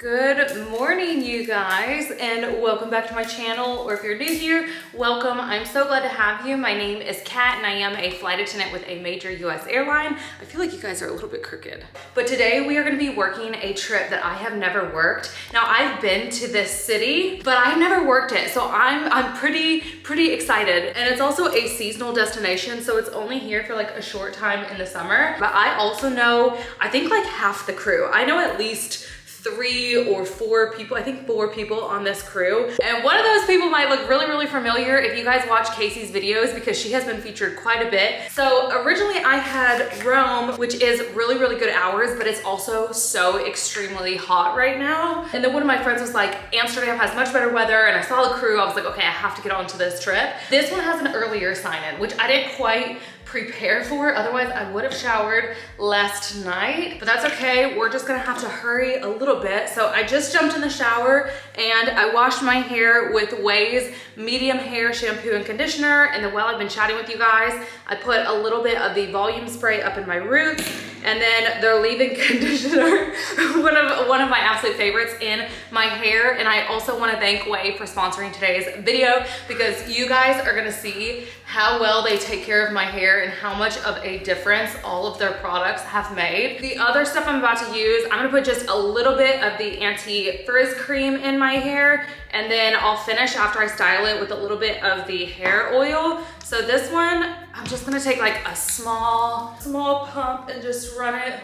Good morning, you guys, and welcome back to my channel, or if you're new here, welcome. I'm so glad to have you. My name is Kat, and I am a flight attendant with a major US airline. I feel like you guys are a little bit crooked. But today we are gonna be working a trip that I have never worked. Now, I've been to this city, but I've never worked it, so I'm pretty excited. And it's also a seasonal destination, so it's only here for like a short time in the summer. But I also know, I think like half the crew. I know at least 3 or 4 people, I think 4 people on this crew. And one of those people might look really familiar if you guys watch Casey's videos, because she has been featured quite a bit. So originally I had Rome, which is really good hours, but it's also so extremely hot right now. And then one of my friends was like, Amsterdam has much better weather, and I saw the crew. I was like, okay, I have to get onto this trip. This one has an earlier sign-in, which I didn't quite prepare for. Otherwise, I would have showered last night, but that's okay. We're just gonna have to hurry a little bit. So I just jumped in the shower and I washed my hair with Ouai's medium hair shampoo and conditioner. And then while I've been chatting with you guys, I put a little bit of the volume spray up in my roots, and then their leave-in conditioner, one of my absolute favorites, in my hair. And I also want to thank Ouai for sponsoring today's video, because you guys are gonna see how well they take care of my hair and how much of a difference all of their products have made. The other stuff I'm about to use, I'm gonna put just a little bit of the anti-frizz cream in my hair, and then I'll finish after I style it with a little bit of the hair oil. So this one, I'm just gonna take like a small pump and just run it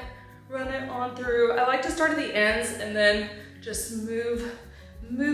on through. I like to start at the ends and then just move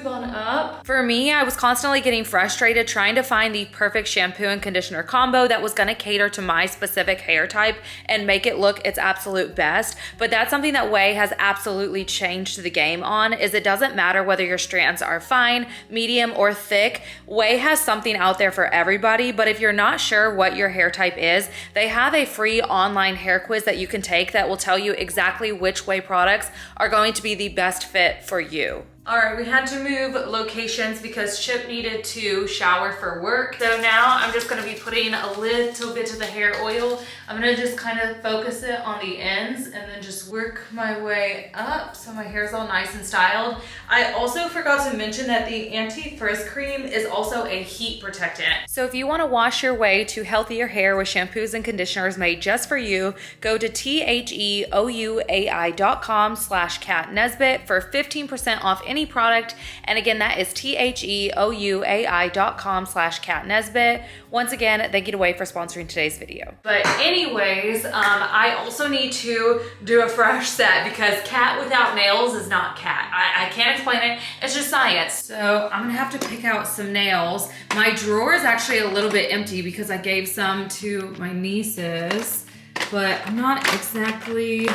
on up. For me, I was constantly getting frustrated trying to find the perfect shampoo and conditioner combo that was gonna cater to my specific hair type and make it look its absolute best. But that's something that Ouai has absolutely changed the game on, is it doesn't matter whether your strands are fine, medium, or thick. Ouai has something out there for everybody. But if you're not sure what your hair type is, they have a free online hair quiz that you can take that will tell you exactly which Ouai products are going to be the best fit for you. All right, we had to move locations because Chip needed to shower for work. So now I'm just gonna be putting a little bit of the hair oil. I'm gonna just kind of focus it on the ends and then just work my way up so my hair's all nice and styled. I also forgot to mention that the anti-frizz cream is also a heat protectant. So if you wanna wash your way to healthier hair with shampoos and conditioners made just for you, go to THEOUAI.com/CatNesbitt for 15% off any product. And again, that is THEOUAI.com/CatNesbitt. Once again, thank you to Ouai for sponsoring today's video. But anyways, I also need to do a fresh set because cat without nails is not cat. I can't explain it. It's just science. So I'm gonna have to pick out some nails. My drawer is actually a little bit empty because I gave some to my nieces, but I'm not exactly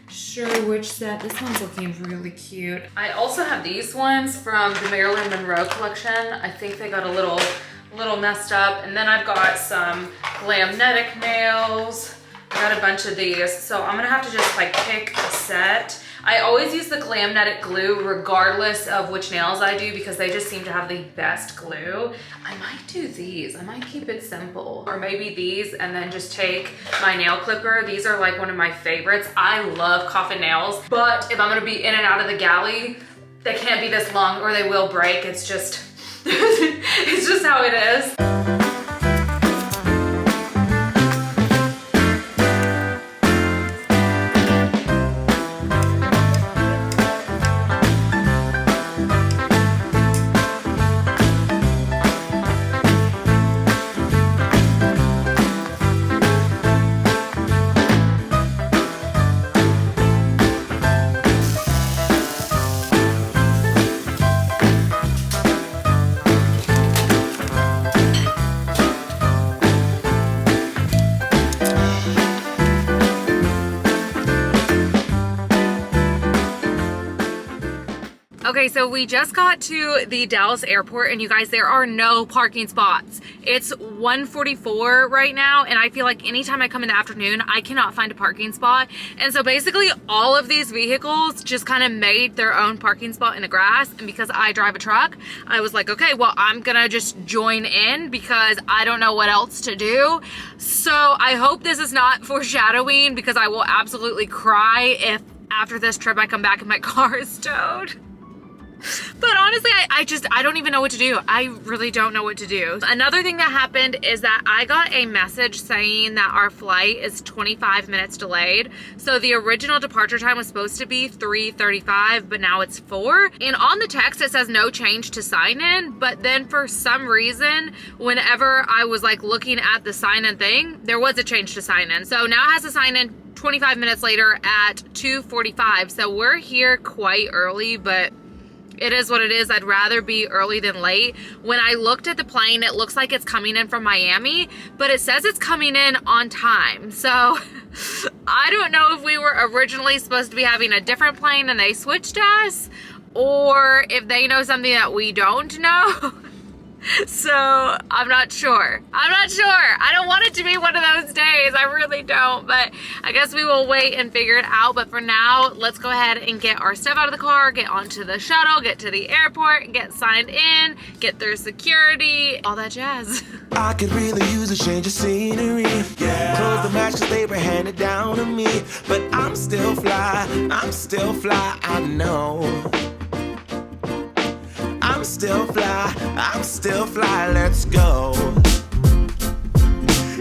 sure which set. This one's looking really cute. I also have these ones from the Marilyn Monroe collection. I think they got a little messed up. And then I've got some Glamnetic nails. I got a bunch of these. So I'm gonna have to just like pick a set. I always use the Glamnetic glue regardless of which nails I do because they just seem to have the best glue. I might do these. I might keep it simple. Or maybe these and then just take my nail clipper. These are like one of my favorites. I love coffin nails, but if I'm gonna be in and out of the galley, they can't be this long or they will break. It's just, it's just how it is. Okay, so we just got to the Dallas airport, and you guys, there are no parking spots. It's 1:44 right now, and I feel like anytime I come in the afternoon, I cannot find a parking spot. And so basically all of these vehicles just kind of made their own parking spot in the grass. And because I drive a truck, I was like, okay, well, I'm gonna just join in because I don't know what else to do. So I hope this is not foreshadowing, because I will absolutely cry if after this trip I come back and my car is towed. But honestly, I don't even know what to do. I really don't know what to do. Another thing that happened is that I got a message saying that our flight is 25 minutes delayed. So the original departure time was supposed to be 3:35, but now it's 4. And on the text, it says no change to sign in. But then for some reason, whenever I was like looking at the sign in thing, there was a change to sign in. So now it has to sign in 25 minutes later at 2:45. So we're here quite early, but it is what it is. I'd rather be early than late. When I looked at the plane, it looks like it's coming in from Miami, but it says it's coming in on time. So I don't know if we were originally supposed to be having a different plane and they switched us, or if they know something that we don't know. So I'm not sure. I don't want it to be one of those days. I really don't, but I guess we will wait and figure it out. But for now, let's go ahead and get our stuff out of the car, get onto the shuttle, get to the airport, get signed in, get through security, all that jazz. I could really use a change of scenery. Yeah. Clothes to match 'cause they were handed down to me. But I'm still fly, I know. I'm still fly, let's go.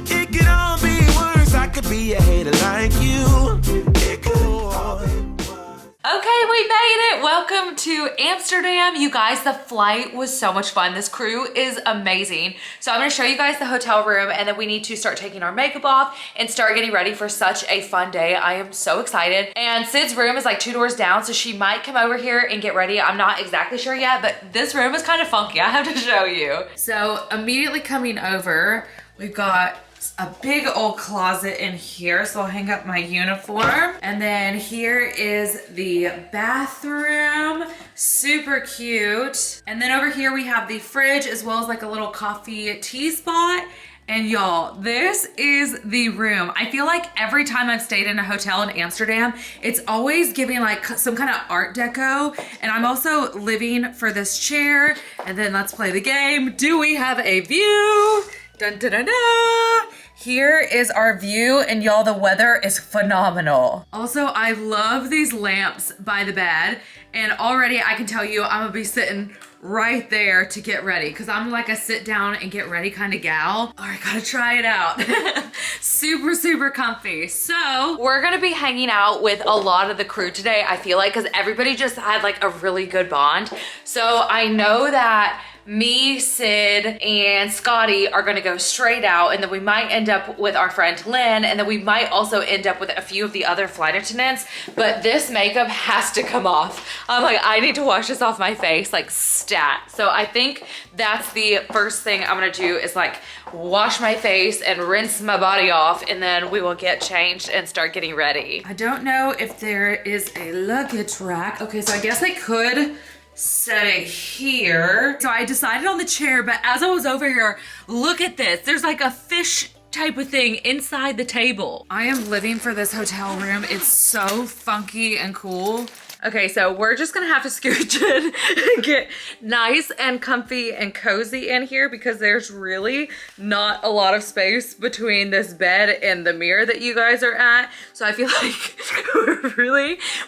It could all be worse, I could be a hater like you. It could all be worse. Okay, we made it. Welcome to Amsterdam. You guys, the flight was so much fun. This crew is amazing. So I'm gonna show you guys the hotel room, and then we need to start taking our makeup off and start getting ready for such a fun day. I am so excited. And Sid's room is like 2 doors down, so she might come over here and get ready. I'm not exactly sure yet, but this room is kind of funky. I have to show you. So immediately coming over, we've got a big old closet in here, so I'll hang up my uniform. And then here is the bathroom, super cute. And then over here we have the fridge as well as like a little coffee tea spot. And y'all, this is the room. I feel like every time I've stayed in a hotel in Amsterdam, it's always giving like some kind of art deco. And I'm also living for this chair. And then let's play the game. Do we have a view? Dun, dun, dun, dun. Here is our view, and y'all, the weather is phenomenal. Also, I love these lamps by the bed, and already I can tell you I'm gonna be sitting right there to get ready, because I'm like a sit down and get ready kind of gal. All right, gotta try it out. Super, super comfy. So we're gonna be hanging out with a lot of the crew today, I feel like, because everybody just had like a really good bond. So I know that me, Sid, and Scotty are gonna go straight out, and then we might end up with our friend Lynn, and then we might also end up with a few of the other flight attendants, but this makeup has to come off. I'm like, I need to wash this off my face, like stat. So I think that's the first thing I'm gonna do is like wash my face and rinse my body off, and then we will get changed and start getting ready. I don't know if there is a luggage rack. Okay, so I guess I could set it here. So I decided on the chair, but as I was over here, look at this. There's like a fish type of thing inside the table. I am living for this hotel room. It's so funky and cool. Okay, so we're just gonna have to scooch in and get nice and comfy and cozy in here, because there's really not a lot of space between this bed and the mirror that you guys are at. So I feel like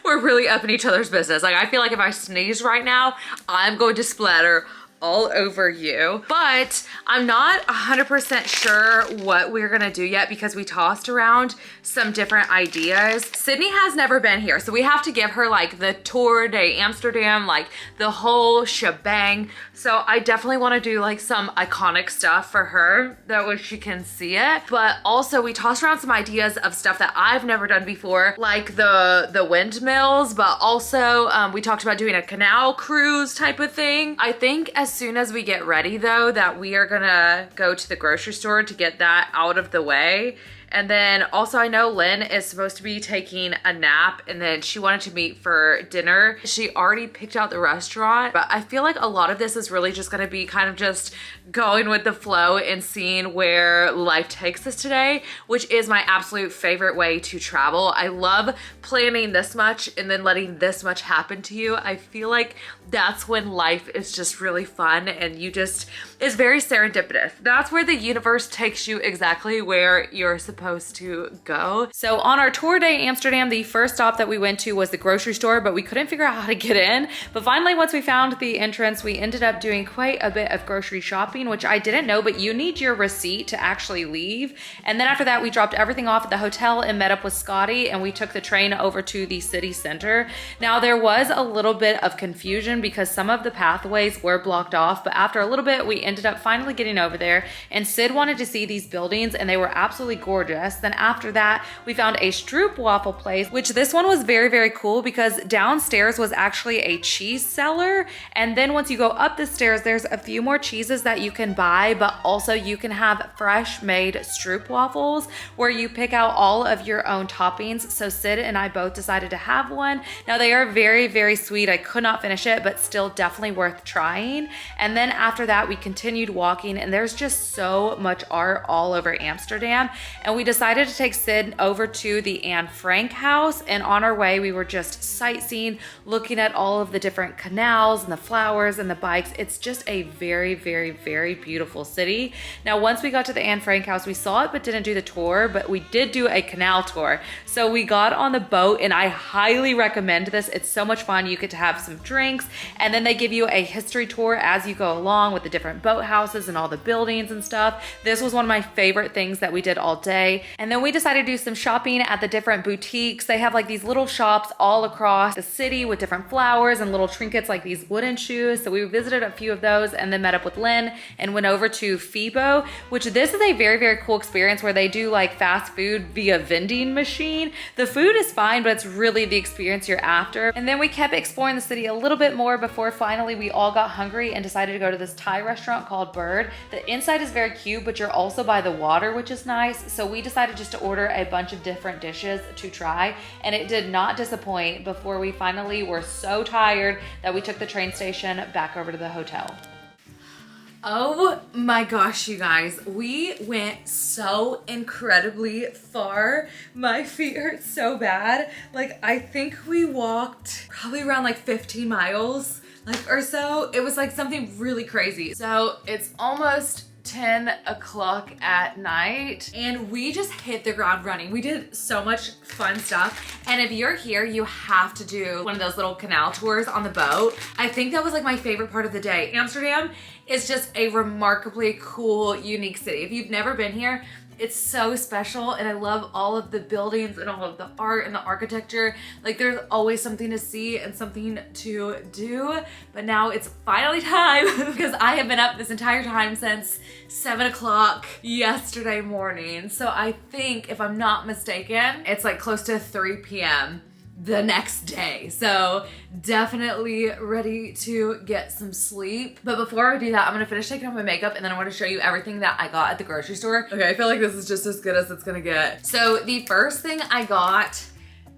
we're really up in each other's business. Like, I feel like if I sneeze right now, I'm going to splatter all over you. But I'm not 100% sure what we're gonna do yet, because we tossed around some different ideas. Sydney has never been here, so we have to give her like the tour de Amsterdam, like the whole shebang. So I definitely want to do like some iconic stuff for her, that way she can see it. But also we tossed around some ideas of stuff that I've never done before, like the windmills, but also we talked about doing a canal cruise type of thing. I think as soon as we get ready though, that we are gonna go to the grocery store to get that out of the way. And then also I know Lynn is supposed to be taking a nap, and then she wanted to meet for dinner. She already picked out the restaurant, but I feel like a lot of this is really just gonna be kind of just going with the flow and seeing where life takes us today, which is my absolute favorite way to travel. I love planning this much and then letting this much happen to you. I feel like that's when life is just really fun, and you just, it's very serendipitous. That's where the universe takes you exactly where you're supposed supposed to go. So on our tour day Amsterdam, the first stop that we went to was the grocery store, but we couldn't figure out how to get in. But finally, once we found the entrance, we ended up doing quite a bit of grocery shopping, which I didn't know, but you need your receipt to actually leave. And then after that, we dropped everything off at the hotel and met up with Scotty, and we took the train over to the city center. Now there was a little bit of confusion because some of the pathways were blocked off, but after a little bit, we ended up finally getting over there, and Sid wanted to see these buildings and they were absolutely gorgeous. Then after that, we found a stroopwafel place, which this one was very, very cool because downstairs was actually a cheese cellar. And then once you go up the stairs, there's a few more cheeses that you can buy, but also you can have fresh made stroopwafels where you pick out all of your own toppings. So Sid and I both decided to have one. Now they are very, very sweet. I could not finish it, but still definitely worth trying. And then after that, we continued walking, and there's just so much art all over Amsterdam. And we decided to take Sid over to the Anne Frank house. And on our way, we were just sightseeing, looking at all of the different canals and the flowers and the bikes. It's just a very, very, very beautiful city. Now, once we got to the Anne Frank house, we saw it but didn't do the tour, but we did do a canal tour. So we got on the boat, and I highly recommend this. It's so much fun. You get to have some drinks, and then they give you a history tour as you go along with the different boathouses and all the buildings and stuff. This was one of my favorite things that we did all day. And then we decided to do some shopping at the different boutiques. They have like these little shops all across the city with different flowers and little trinkets like these wooden shoes. So we visited a few of those and then met up with Lynn and went over to Fibo, which this is a very, very cool experience where they do like fast food via vending machine. The food is fine, but it's really the experience you're after. And then we kept exploring the city a little bit more before finally we all got hungry and decided to go to this Thai restaurant called Bird. The inside is very cute, but you're also by the water, which is nice. So we decided just to order a bunch of different dishes to try, and it did not disappoint before we finally were so tired that we took the train station back over to the hotel. Oh my gosh, you guys, we went so incredibly far. My feet hurt so bad. Like, I think we walked probably around like 15 miles, like, or so. It was like something really crazy. So it's almost 10 o'clock at night and we just hit the ground running. We did so much fun stuff. And if you're here, you have to do one of those little canal tours on the boat. I think that was like my favorite part of the day. Amsterdam is just a remarkably cool, unique city. If you've never been here, it's so special, and I love all of the buildings and all of the art and the architecture. Like, there's always something to see and something to do. But now it's finally time because I have been up this entire time since 7 o'clock yesterday morning. So I think, if I'm not mistaken, it's like close to 3 p.m. the next day. So definitely ready to get some sleep. But before I do that, I'm gonna finish taking off my makeup and then I want to show you everything that I got at the grocery store. Okay, I feel like this is just as good as it's gonna get. So the first thing I got,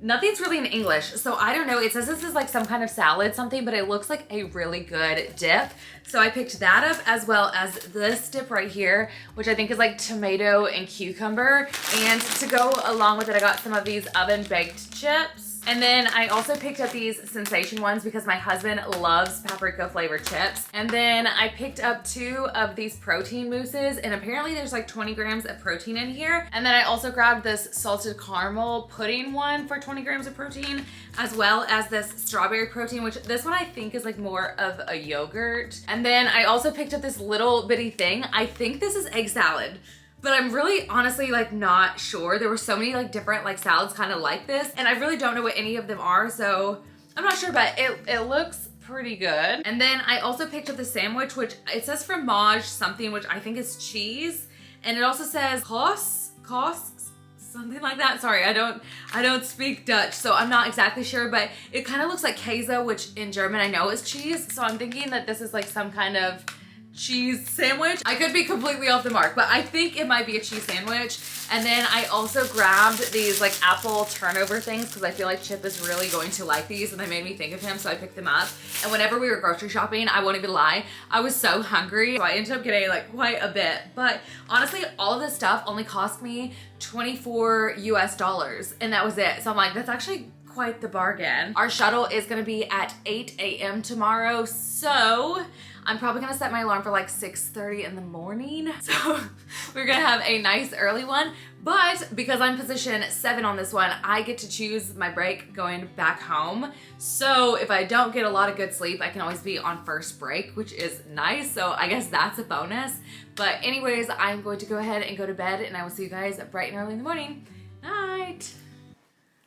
nothing's really in English, so I don't know. It says this is like some kind of salad something, but it looks like a really good dip. So I picked that up, as well as this dip right here, which I think is like tomato and cucumber. And to go along with it, I got some of these oven baked chips. And then I also picked up these sensation ones because my husband loves paprika flavored chips. And then I picked up 2 of these protein mousses, and apparently there's like 20 grams of protein in here. And then I also grabbed this salted caramel pudding one for 20 grams of protein, as well as this strawberry protein, which this one I think is like more of a yogurt. And then I also picked up this little bitty thing. I think this is egg salad, but I'm really honestly like not sure. There were so many like different like salads kind of like this, and I really don't know what any of them are, so I'm not sure, but it looks pretty good. And then I also picked up the sandwich, which it says fromage something, which I think is cheese, and it also says kos, something like that. Sorry, I don't speak Dutch, so I'm not exactly sure, but it kind of looks like queso, which in German I know is cheese, so I'm thinking that this is like some kind of cheese sandwich. I could be completely off the mark, but I think it might be a cheese sandwich. And then I also grabbed these like apple turnover things because I feel like Chip is really going to like these, and they made me think of him, so I picked them up. And whenever we were grocery shopping, I won't even lie, I was so hungry, so I ended up getting like quite a bit. But honestly, all of this stuff only cost me $24 US, and that was it. So I'm like, that's actually quite the bargain. Our shuttle is gonna be at 8 a.m. tomorrow, so I'm probably gonna set my alarm for like 6:30 in the morning. So we're gonna have a nice early one. But because I'm position 7 on this one, I get to choose my break going back home. So if I don't get a lot of good sleep, I can always be on first break, which is nice. So I guess that's a bonus. But anyways, I'm going to go ahead and go to bed, and I will see you guys bright and early in the morning. Night.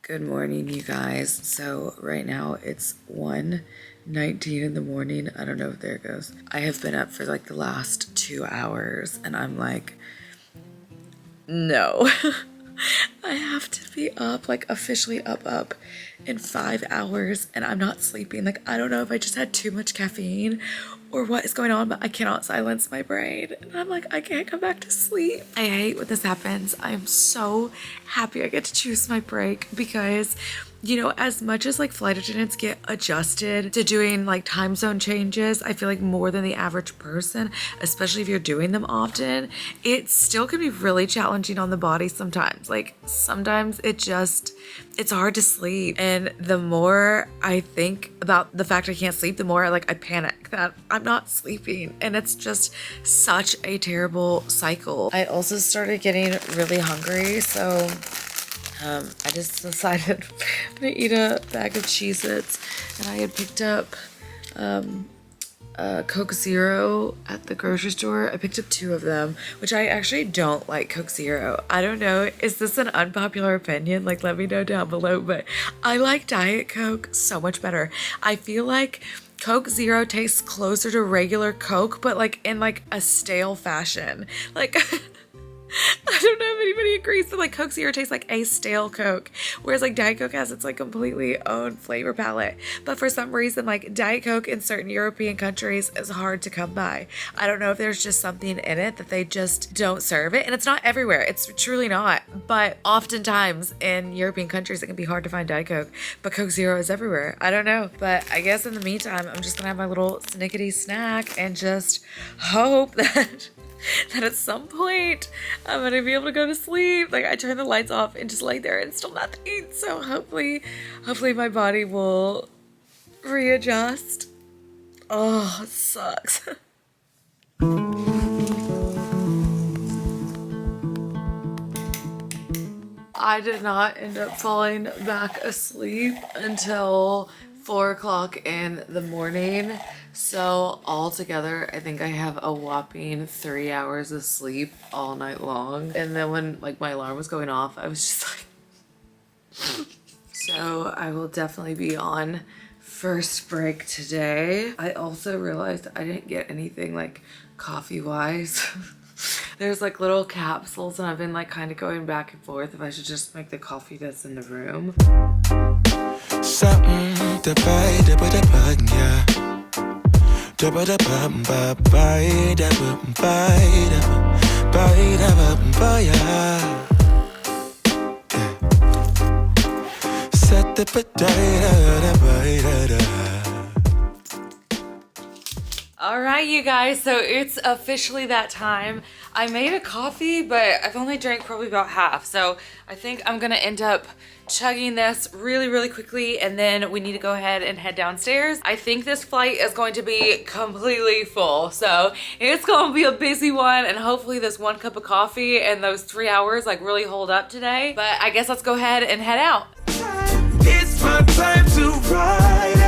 Good morning, you guys. So right now it's 1:19 in the morning. I don't know if there it goes. I have been up for like the last 2 hours, and I'm like, no. I have to be up, like officially up in 5 hours, and I'm not sleeping. Like, I don't know if I just had too much caffeine or what is going on, but I cannot silence my brain. And I'm like, I can't come back to sleep. I hate when this happens. I am so happy I get to choose my break because, you know, as much as like flight attendants get adjusted to doing like time zone changes, I feel like more than the average person, especially if you're doing them often, it still can be really challenging on the body sometimes. Like sometimes it's hard to sleep. And the more I think about the fact I can't sleep, the more I panic that I'm not sleeping. And it's just such a terrible cycle. I also started getting really hungry, so I just decided I'm gonna eat a bag of Cheez-Its, and I had picked up Coke Zero at the grocery store. I picked up 2 of them, which I actually don't like Coke Zero. I don't know, is this an unpopular opinion? Like, let me know down below, but I like Diet Coke so much better. I feel like Coke Zero tastes closer to regular Coke, but like in like a stale fashion. Like, I don't know if anybody agrees, but like Coke Zero tastes like a stale Coke, whereas like Diet Coke has its like completely own flavor palette. But for some reason, like Diet Coke in certain European countries is hard to come by. I don't know if there's just something in it that they just don't serve it, and it's not everywhere. It's truly not. But oftentimes in European countries, it can be hard to find Diet Coke, but Coke Zero is everywhere. I don't know, but I guess in the meantime, I'm just gonna have my little snickety snack and just hope that at some point I'm gonna be able to go to sleep. Like, I turn the lights off and just lay there and still nothing. So hopefully my body will readjust. Oh, it sucks. I did not end up falling back asleep until 4 o'clock in the morning. So altogether, I think I have a whopping 3 hours of sleep all night long. And then when like my alarm was going off, I was just like, so I will definitely be on first break today. I also realized I didn't get anything like coffee wise. There's like little capsules, and I've been like kind of going back and forth if I should just make the coffee that's in the room. Something to buy, yeah. All right, you guys, so it's officially that time. I made a coffee, but I've only drank probably about half. So I think I'm gonna end up chugging this really quickly, and then we need to go ahead and head downstairs. I think this flight is going to be completely full, so it's gonna be a busy one, and hopefully this 1 cup of coffee and those 3 hours like really hold up today. But I guess let's go ahead and head out. It's my time to ride.